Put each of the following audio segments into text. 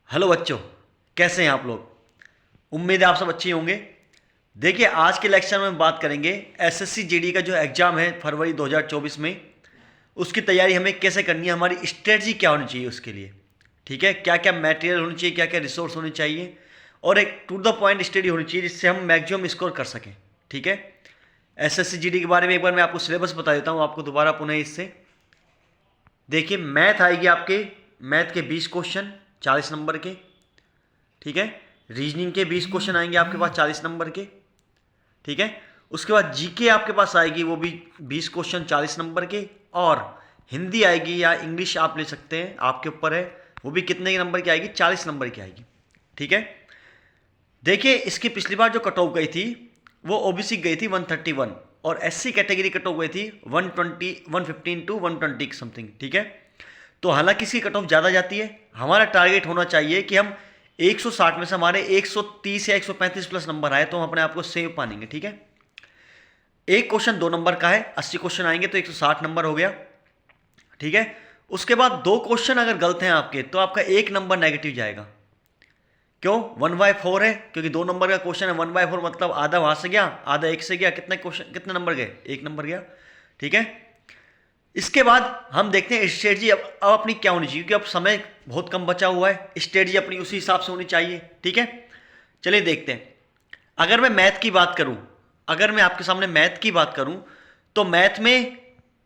Hello बच्चों, कैसे हैं आप लोग। उम्मीद है आप सब अच्छे होंगे। देखिए, आज के लेक्चर में बात करेंगे एसएससी जीडी का जो एग्ज़ाम है फरवरी 2024 में, उसकी तैयारी हमें कैसे करनी है, हमारी स्ट्रेटजी क्या होनी चाहिए उसके लिए। ठीक है, क्या क्या मटेरियल होनी चाहिए, क्या क्या रिसोर्स होनी चाहिए, और एक टू द पॉइंट स्टडी होनी चाहिए जिससे हम मैक्सिमम स्कोर कर सकें। ठीक है, एसएससी जीडी के बारे में एक बार मैं आपको सिलेबस बता देता हूँ आपको दोबारा पुनः इससे। देखिए, मैथ आएगी आपके, मैथ के 20 क्वेश्चन 40 नंबर के। ठीक है, रीजनिंग के 20 क्वेश्चन आएंगे आपके पास 40 नंबर के। ठीक है, उसके बाद जीके आपके पास आएगी, वो भी 20 क्वेश्चन 40 नंबर के। और हिंदी आएगी या इंग्लिश आप ले सकते हैं, आपके ऊपर है, वो भी कितने नंबर की आएगी, 40 नंबर की आएगी। ठीक है, देखिए इसकी पिछली बार जो कट ऑफ गई थी वो ओबीसी गई थी 131, और एससी कैटेगरी कट ऑफ गई थी 120 115 टू 120 समथिंग। ठीक है, तो हालांकि इसकी कट ऑफ ज़्यादा जाती है, हमारा टारगेट होना चाहिए कि हम 160 में से हमारे 130 या 135 प्लस नंबर आए तो हम अपने आप को सेव पाएंगे। ठीक है, एक क्वेश्चन 2 नंबर का है, 80 क्वेश्चन आएंगे तो 160 नंबर हो गया। ठीक है, उसके बाद 2 क्वेश्चन अगर गलत हैं आपके तो आपका 1 नंबर नेगेटिव जाएगा। क्यों? 1/4 है, क्योंकि 2 नंबर का क्वेश्चन है। 1/4 मतलब आधा वहां से गया, आधा एक से गया, कितने क्वेश्चन कितने नंबर गए, 1 नंबर गया। ठीक है, इसके बाद हम देखते हैं स्ट्रेटजी अब अपनी क्या होनी चाहिए, क्योंकि अब समय बहुत कम बचा हुआ है, स्ट्रेटजी अपनी उसी हिसाब से होनी चाहिए। ठीक है, चलिए देखते हैं। अगर मैं मैथ की बात करूं, अगर मैं आपके सामने मैथ की बात करूं, तो मैथ में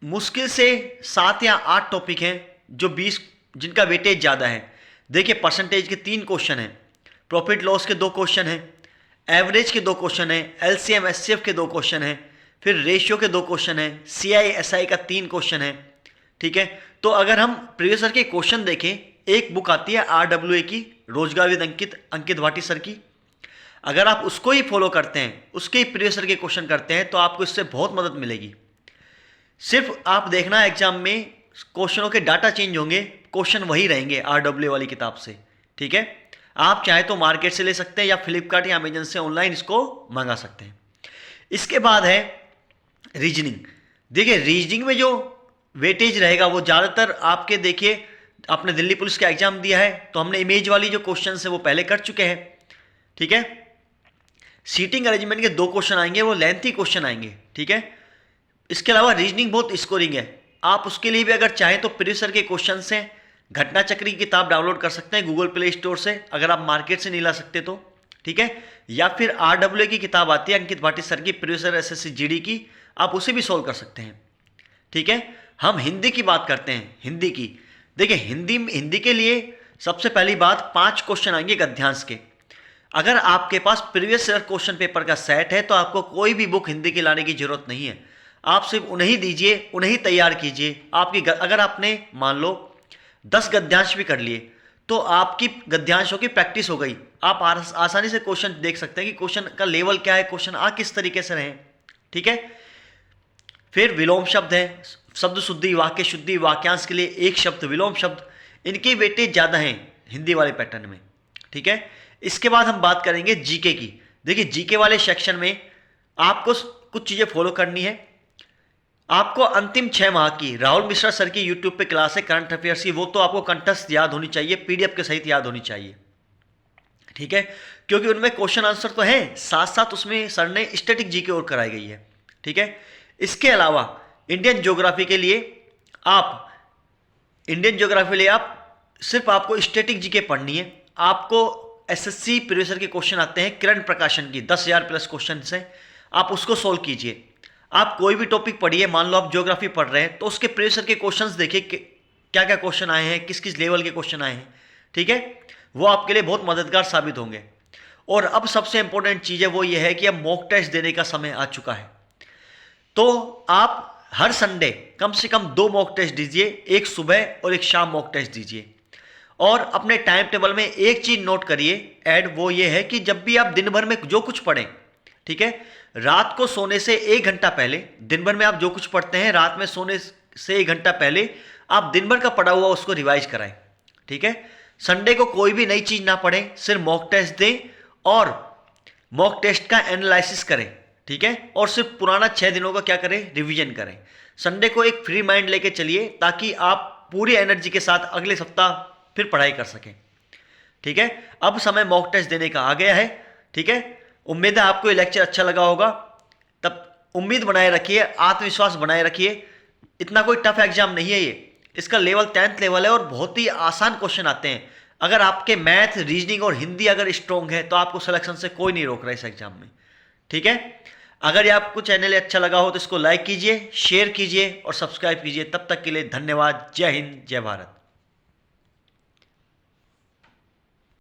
मुश्किल से 7 या 8 टॉपिक हैं जो 20 जिनका वेटेज ज़्यादा है। देखिए, परसेंटेज के 3 क्वेश्चन हैं, प्रॉफिट लॉस के 2 क्वेश्चन हैं, एवरेज के 2 क्वेश्चन हैं, एलसीएम एचसीएफ के 2 क्वेश्चन हैं, फिर रेशियो के 2 क्वेश्चन हैं, सीआई एसआई का 3 क्वेश्चन है। ठीक है, तो अगर हम प्रीवियस सर के क्वेश्चन देखें, एक बुक आती है आरडब्ल्यूए की, रोजगार with Ankit Ankit Bhati sir की, अगर आप उसको ही फॉलो करते हैं, उसके ही प्रीवियस सर के क्वेश्चन करते हैं तो आपको इससे बहुत मदद मिलेगी। सिर्फ आप देखना एग्जाम में क्वेश्चनों के डाटा चेंज होंगे, क्वेश्चन वही रहेंगे आरडब्ल्यू वाली किताब से। ठीक है, आप चाहे तो मार्केट से ले सकते हैं या फ्लिपकार्ट या अमेजन से ऑनलाइन इसको मंगा सकते हैं। इसके बाद है रीजनिंग। देखिए, रीजनिंग में जो वेटेज रहेगा वो ज़्यादातर आपके, देखिए आपने दिल्ली पुलिस का एग्जाम दिया है तो हमने इमेज वाली जो क्वेश्चन है वो पहले कर चुके हैं। ठीक है, सीटिंग अरेंजमेंट के 2 क्वेश्चन आएंगे, वो लेंथी क्वेश्चन आएंगे। ठीक है, इसके अलावा रीजनिंग बहुत स्कोरिंग है, आप उसके लिए भी अगर चाहें तो प्रीवियस सर के क्वेश्चन से घटना चक्री की किताब डाउनलोड कर सकते हैं गूगल प्ले स्टोर से, अगर आप मार्केट से नहीं ला सकते तो। ठीक है, या फिर आरडब्ल्यू की किताब आती है अंकित भाटी सर की, प्रीवियस सर एसएससी जीडी की, आप उसे भी सोल्व कर सकते हैं। ठीक है, हम हिंदी की बात करते हैं। हिंदी की देखिए, हिंदी के लिए सबसे पहली बात 5 क्वेश्चन आएंगे गद्यांश के। अगर आपके पास प्रीवियस ईयर क्वेश्चन पेपर का सेट है तो आपको कोई भी बुक हिंदी की लाने की जरूरत नहीं है, आप सिर्फ उन्हें दीजिए, उन्हें तैयार कीजिए। अगर आपने मान लो 10 गद्यांश भी कर लिए तो आपकी गद्यांशों की प्रैक्टिस हो गई, आप आसानी से क्वेश्चन देख सकते हैं कि क्वेश्चन का लेवल क्या है, क्वेश्चन आ किस तरीके से रहे। ठीक है, फिर विलोम शब्द है, शब्द शुद्धि, वाक्य शुद्धि, वाक्यांश के लिए एक शब्द, विलोम शब्द, इनकी वेटेज ज़्यादा है हिंदी वाले पैटर्न में। ठीक है, इसके बाद हम बात करेंगे जीके की। देखिए, जीके वाले सेक्शन में आपको कुछ चीज़ें फॉलो करनी है। आपको अंतिम 6 माह की राहुल मिश्रा सर की यूट्यूब पे क्लास है करंट अफेयर्स की, वो तो आपको कंठस्थ याद होनी चाहिए, पीडीएफ के सहित याद होनी चाहिए। ठीक है, क्योंकि उनमें क्वेश्चन आंसर तो है, साथ साथ उसमें सर ने स्टैटिक जीके और कराई गई है। ठीक है, इसके अलावा इंडियन ज्योग्राफी के लिए आप सिर्फ आपको स्टैटिक जीके पढ़नी है। आपको एसएससी प्रीवियस ईयर के क्वेश्चन आते हैं किरण प्रकाशन की, 10,000 प्लस क्वेश्चन है, आप उसको सोल्व कीजिए। आप कोई भी टॉपिक पढ़िए, मान लो आप ज्योग्राफी पढ़ रहे हैं तो उसके प्रीवियस ईयर के क्वेश्चंस देखिए क्या क्या क्वेश्चन आए हैं, किस किस लेवल के क्वेश्चन आए हैं। ठीक है, वो आपके लिए बहुत मददगार साबित होंगे। और अब सबसे इंपॉर्टेंट चीज़ है वो ये है कि अब मॉक टेस्ट देने का समय आ चुका है, तो आप हर संडे कम से कम 2 मॉक टेस्ट दीजिए, एक सुबह और एक शाम मॉक टेस्ट दीजिए। और अपने टाइम टेबल में एक चीज़ नोट करिए ऐड, वो ये है कि जब भी आप दिन भर में जो कुछ पढ़ें, ठीक है, रात को सोने से 1 घंटा पहले, दिन भर में आप जो कुछ पढ़ते हैं रात में सोने से 1 घंटा पहले आप दिन भर का पढ़ा हुआ उसको रिवाइज कराएं। ठीक है, संडे को कोई भी नई चीज़ ना पढ़ें, सिर्फ मॉक टेस्ट दें और मॉक टेस्ट का एनालिसिस करें। ठीक है, और सिर्फ पुराना 6 दिनों का क्या करें, रिवीजन करें। संडे को एक फ्री माइंड लेके चलिए ताकि आप पूरी एनर्जी के साथ अगले सप्ताह फिर पढ़ाई कर सकें। ठीक है, अब समय मॉक टेस्ट देने का आ गया है। ठीक है, उम्मीद है आपको ये लेक्चर अच्छा लगा होगा। तब उम्मीद बनाए रखिए, आत्मविश्वास बनाए रखिए। इतना कोई टफ एग्जाम नहीं है ये, इसका लेवल 10th लेवल है और बहुत ही आसान क्वेश्चन आते हैं। अगर आपके मैथ, रीजनिंग और हिंदी अगर स्ट्रॉन्ग है तो आपको सिलेक्शन से कोई नहीं रोक रहा है इस एग्जाम में। ठीक है, अगर ये आपको चैनल अच्छा लगा हो तो इसको लाइक कीजिए, शेयर कीजिए और सब्सक्राइब कीजिए। तब तक के लिए धन्यवाद। जय हिंद, जय भारत।